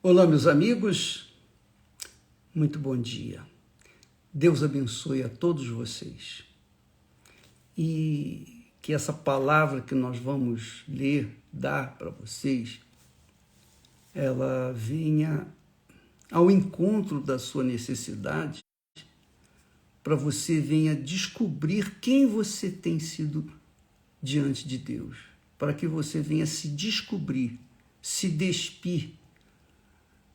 Olá, meus amigos, muito bom dia. Deus abençoe a todos vocês. E que essa palavra que nós vamos ler, dar para vocês, ela venha ao encontro da sua necessidade, para você venha descobrir quem você tem sido diante de Deus, para que você venha se descobrir, se despir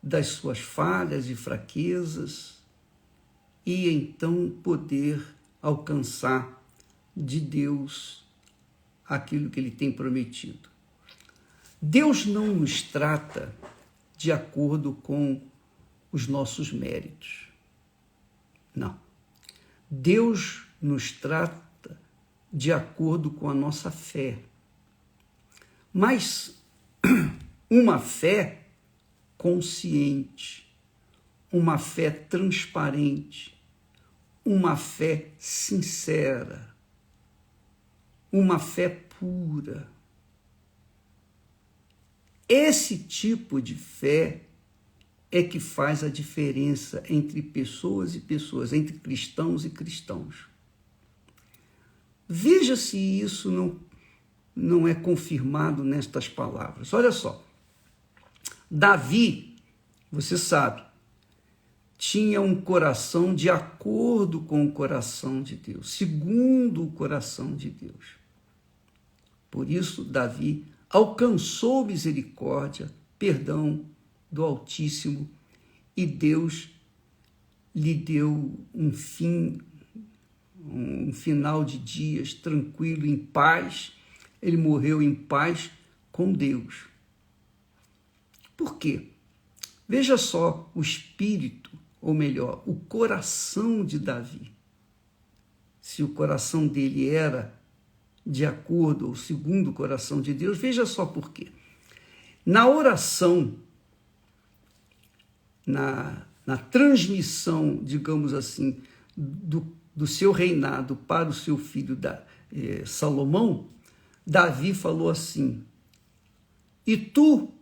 das suas falhas e fraquezas e então poder alcançar de Deus aquilo que Ele tem prometido. Deus não nos trata de acordo com os nossos méritos. Não. Deus nos trata de acordo com a nossa fé. Mas uma fé consciente, uma fé transparente, uma fé sincera, uma fé pura. Esse tipo de fé é que faz a diferença entre pessoas e pessoas, entre cristãos e cristãos. Veja se isso não é confirmado nestas palavras. Olha só. Davi, você sabe, tinha um coração de acordo com o coração de Deus, segundo o coração de Deus. Por isso, Davi alcançou misericórdia, perdão do Altíssimo, e Deus lhe deu um final de dias tranquilo, em paz. Ele morreu em paz com Deus. Por quê? Veja só o espírito, ou melhor, o coração de Davi. Se o coração dele era de acordo ou segundo o coração de Deus, veja só por quê. Na oração, na transmissão, digamos assim, do seu reinado para o seu filho Salomão, Davi falou assim: "E tu,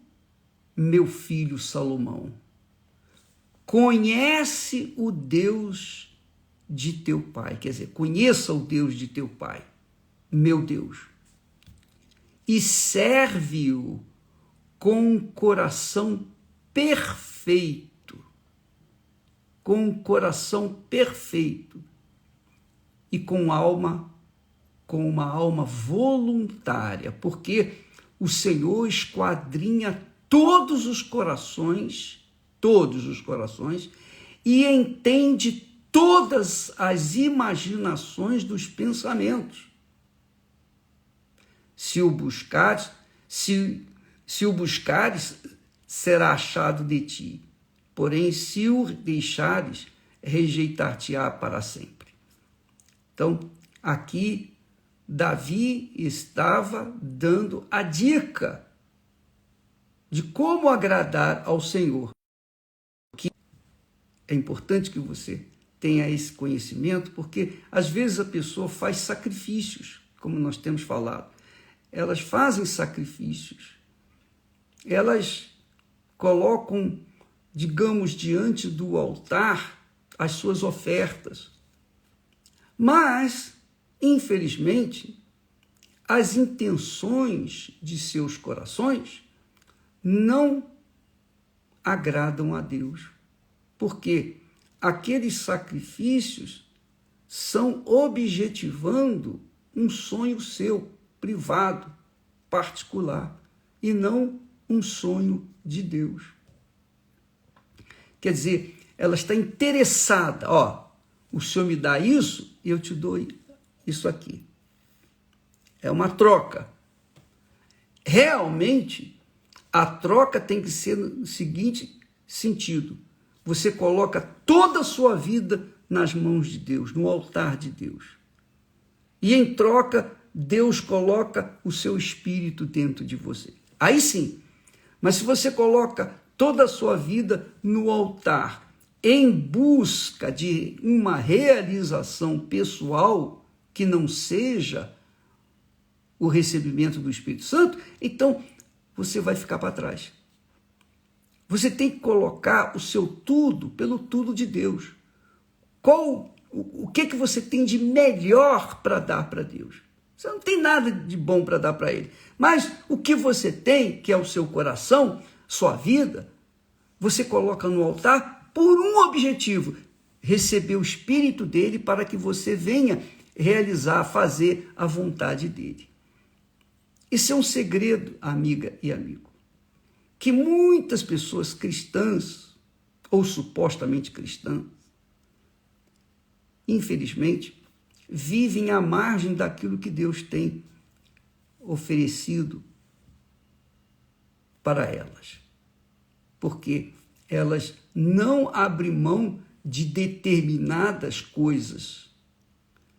meu filho Salomão, conhece o Deus de teu pai", quer dizer, conheça o Deus de teu pai, meu Deus, "e serve-o com um coração perfeito", com um coração perfeito e com uma alma voluntária, porque o Senhor esquadrinha todos os corações, e entende todas as imaginações dos pensamentos. Se o buscares, será achado de ti, porém, se o deixares, rejeitar-te-á para sempre. Então, aqui, Davi estava dando a dica de como agradar ao Senhor. Que é importante que você tenha esse conhecimento, porque às vezes a pessoa faz sacrifícios, como nós temos falado. Elas fazem sacrifícios. Elas colocam, digamos, diante do altar as suas ofertas. Mas, infelizmente, as intenções de seus corações não agradam a Deus, porque aqueles sacrifícios são objetivando um sonho seu, privado, particular, e não um sonho de Deus. Quer dizer, ela está interessada, o Senhor me dá isso e eu te dou isso aqui. É uma troca. Realmente, a troca tem que ser no seguinte sentido: você coloca toda a sua vida nas mãos de Deus, no altar de Deus. E em troca, Deus coloca o seu espírito dentro de você. Aí sim. Mas se você coloca toda a sua vida no altar, em busca de uma realização pessoal que não seja o recebimento do Espírito Santo, então você vai ficar para trás. Você tem que colocar o seu tudo pelo tudo de Deus. O que você tem de melhor para dar para Deus? Você não tem nada de bom para dar para Ele. Mas o que você tem, que é o seu coração, sua vida, você coloca no altar por um objetivo: receber o Espírito dele para que você venha realizar, fazer a vontade dele. Isso é um segredo, amiga e amigo, que muitas pessoas cristãs, ou supostamente cristãs, infelizmente, vivem à margem daquilo que Deus tem oferecido para elas. Porque elas não abrem mão de determinadas coisas.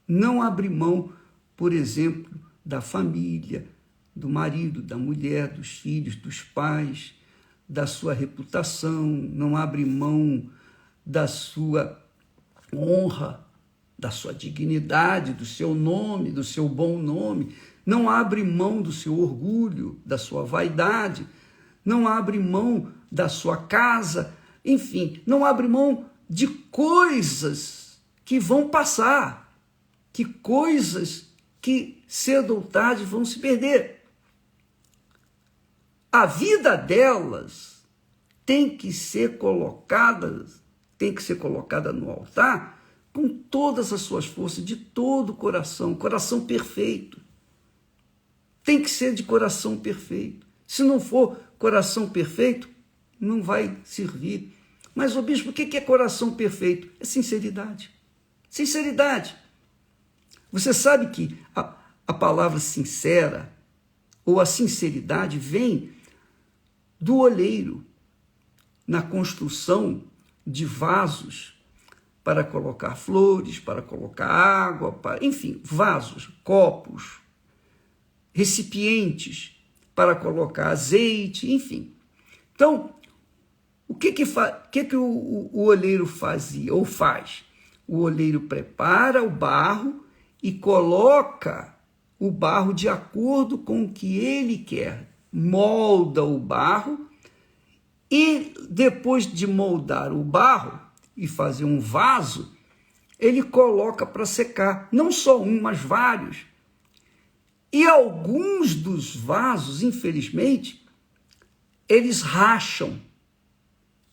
Não abrem mão, por exemplo, da família, do marido, da mulher, dos filhos, dos pais, da sua reputação, não abrem mão da sua honra, da sua dignidade, do seu nome, do seu bom nome, não abre mão do seu orgulho, da sua vaidade, não abre mão da sua casa, enfim, não abre mão de coisas que vão passar, que coisas que cedo ou tarde vão se perder. A vida delas tem que ser colocada no altar com todas as suas forças, de todo o coração, coração perfeito. Tem que ser de coração perfeito. Se não for coração perfeito, não vai servir. Mas, ô bispo, o que é coração perfeito? É sinceridade. Sinceridade. Você sabe que a palavra sincera, ou a sinceridade, vem do oleiro na construção de vasos para colocar flores, para colocar água, enfim, vasos, copos, recipientes para colocar azeite, enfim. Então, o que o oleiro fazia ou faz? O oleiro prepara o barro e coloca o barro de acordo com o que ele quer, molda o barro e depois de moldar o barro e fazer um vaso, ele coloca para secar, não só um, mas vários. E alguns dos vasos, infelizmente, eles racham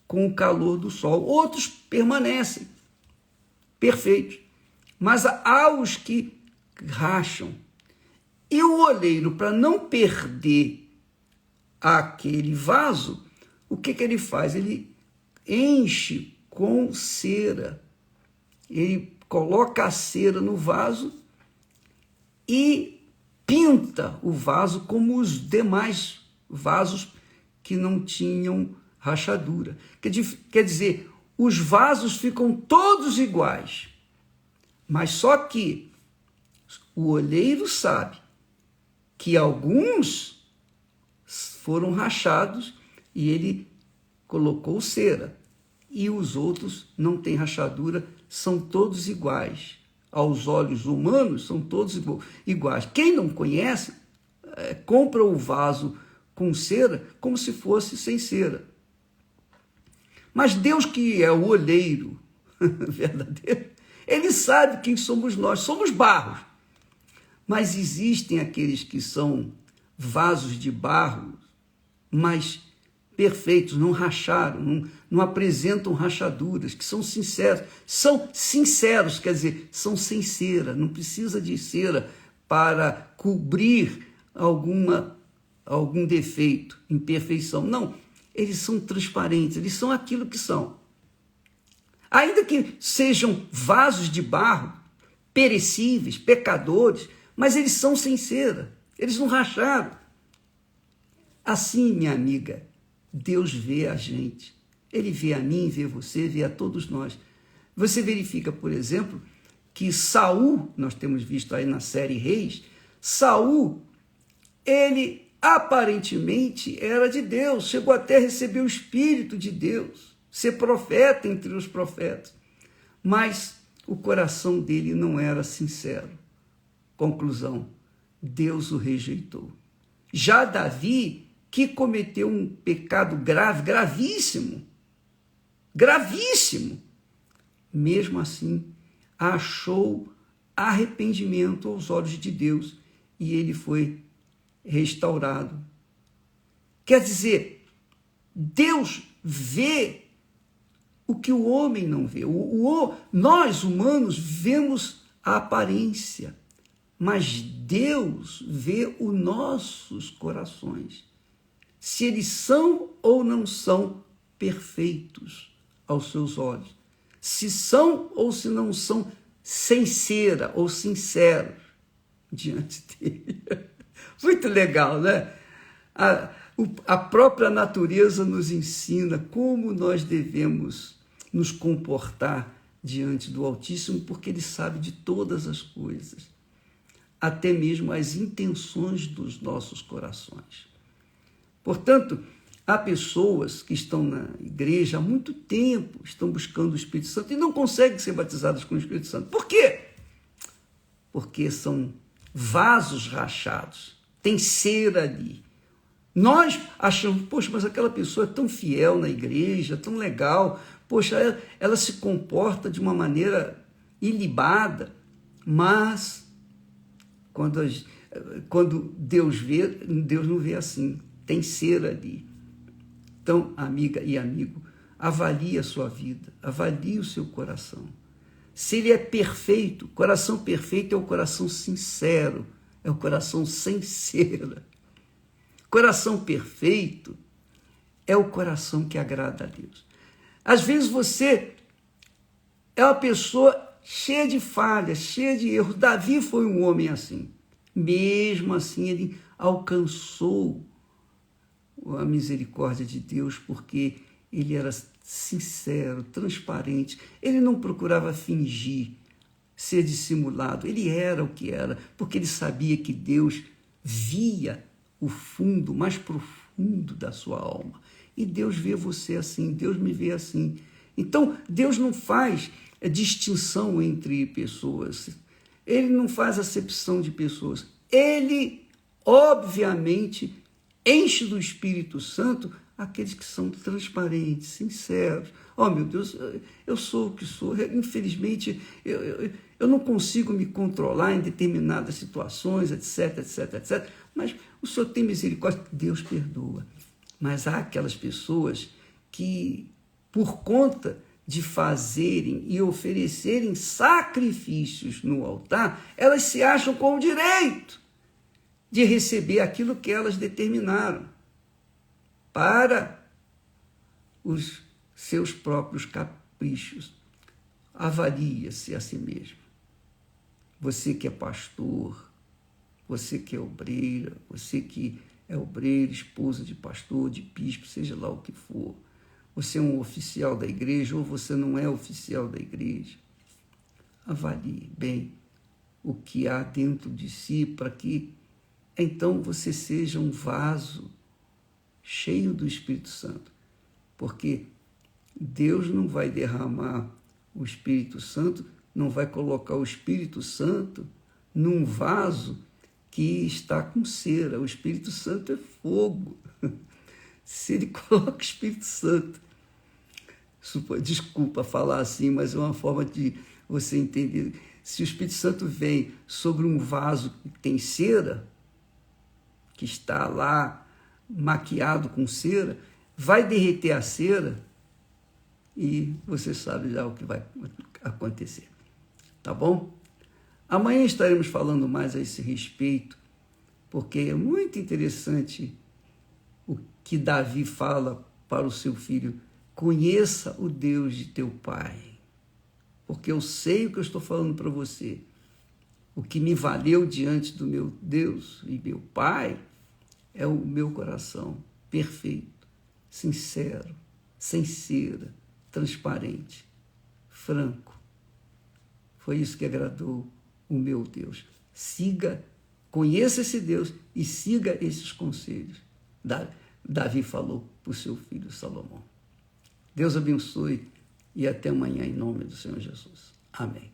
com o calor do sol, outros permanecem perfeitos, mas há os que racham. E o oleiro, para não perder aquele vaso, o que ele faz? Ele enche com cera. Ele coloca a cera no vaso e pinta o vaso como os demais vasos que não tinham rachadura. Quer dizer, os vasos ficam todos iguais, mas só que o oleiro sabe que alguns foram rachados e ele colocou cera, e os outros não têm rachadura, são todos iguais. Aos olhos humanos, são todos iguais. Quem não conhece, compra o vaso com cera como se fosse sem cera. Mas Deus, que é o oleiro verdadeiro, ele sabe quem somos nós, somos barros. Mas existem aqueles que são vasos de barro, mas perfeitos, não racharam, não apresentam rachaduras, que são sinceros, quer dizer, são sem cera, não precisa de cera para cobrir algum defeito, imperfeição. Não, eles são transparentes, eles são aquilo que são. Ainda que sejam vasos de barro, perecíveis, pecadores, mas eles são sem cera, eles não racharam. Assim, minha amiga, Deus vê a gente. Ele vê a mim, vê você, vê a todos nós. Você verifica, por exemplo, que Saul, nós temos visto aí na série Reis, Saul, ele aparentemente era de Deus, chegou até a receber o Espírito de Deus, ser profeta entre os profetas, mas o coração dele não era sincero. Conclusão, Deus o rejeitou. Já Davi que cometeu um pecado grave, gravíssimo, gravíssimo, mesmo assim achou arrependimento aos olhos de Deus e ele foi restaurado. Quer dizer, Deus vê o que o homem não vê. Nós, humanos, vemos a aparência, mas Deus vê os nossos corações. Se eles são ou não são perfeitos aos seus olhos. Se são ou se não são sem cera ou sinceros diante dele. Muito legal, né? A própria natureza nos ensina como nós devemos nos comportar diante do Altíssimo, porque ele sabe de todas as coisas, até mesmo as intenções dos nossos corações. Portanto, há pessoas que estão na igreja há muito tempo, estão buscando o Espírito Santo e não conseguem ser batizadas com o Espírito Santo. Por quê? Porque são vasos rachados, tem cera ali. Nós achamos, poxa, mas aquela pessoa é tão fiel na igreja, tão legal, poxa, ela se comporta de uma maneira ilibada, mas quando Deus vê, Deus não vê assim, tem cera ali. Então, amiga e amigo, avalie a sua vida, avalie o seu coração. Se ele é perfeito, coração perfeito é o coração sincero, é o coração sem cera. Coração perfeito é o coração que agrada a Deus. Às vezes você é uma pessoa cheia de falhas, cheia de erros. Davi foi um homem assim. Mesmo assim, ele alcançou a misericórdia de Deus porque ele era sincero, transparente. Ele não procurava fingir, ser dissimulado. Ele era o que era, porque ele sabia que Deus via o fundo mais profundo da sua alma. E Deus vê você assim, Deus me vê assim. Então, Deus não faz distinção entre pessoas. Ele não faz acepção de pessoas. Ele, obviamente, enche do Espírito Santo aqueles que são transparentes, sinceros. Oh, meu Deus, eu sou o que sou. Infelizmente, eu não consigo me controlar em determinadas situações, etc, etc, etc. Mas o Senhor tem misericórdia, Deus perdoa. Mas há aquelas pessoas que, por conta de fazerem e oferecerem sacrifícios no altar, elas se acham com o direito de receber aquilo que elas determinaram para os seus próprios caprichos. Avalie-se a si mesmo. Você que é pastor, você que é obreira, você que é obreiro, esposa de pastor, de bispo, seja lá o que for. Você é um oficial da igreja ou você não é oficial da igreja. Avalie bem o que há dentro de si para que então você seja um vaso cheio do Espírito Santo. Porque Deus não vai derramar o Espírito Santo, não vai colocar o Espírito Santo num vaso que está com cera. O Espírito Santo é fogo. Se ele coloca o Espírito Santo, desculpa falar assim, mas é uma forma de você entender. Se o Espírito Santo vem sobre um vaso que tem cera, que está lá maquiado com cera, vai derreter a cera e você sabe já o que vai acontecer. Tá bom? Amanhã estaremos falando mais a esse respeito, porque é muito interessante o que Davi fala para o seu filho: conheça o Deus de teu pai, porque eu sei o que eu estou falando para você. O que me valeu diante do meu Deus e meu Pai é o meu coração perfeito, sincero, sem cera, transparente, franco. Foi isso que agradou o meu Deus. Conheça esse Deus e siga esses conselhos. Davi falou para o seu filho Salomão. Deus abençoe e até amanhã em nome do Senhor Jesus. Amém.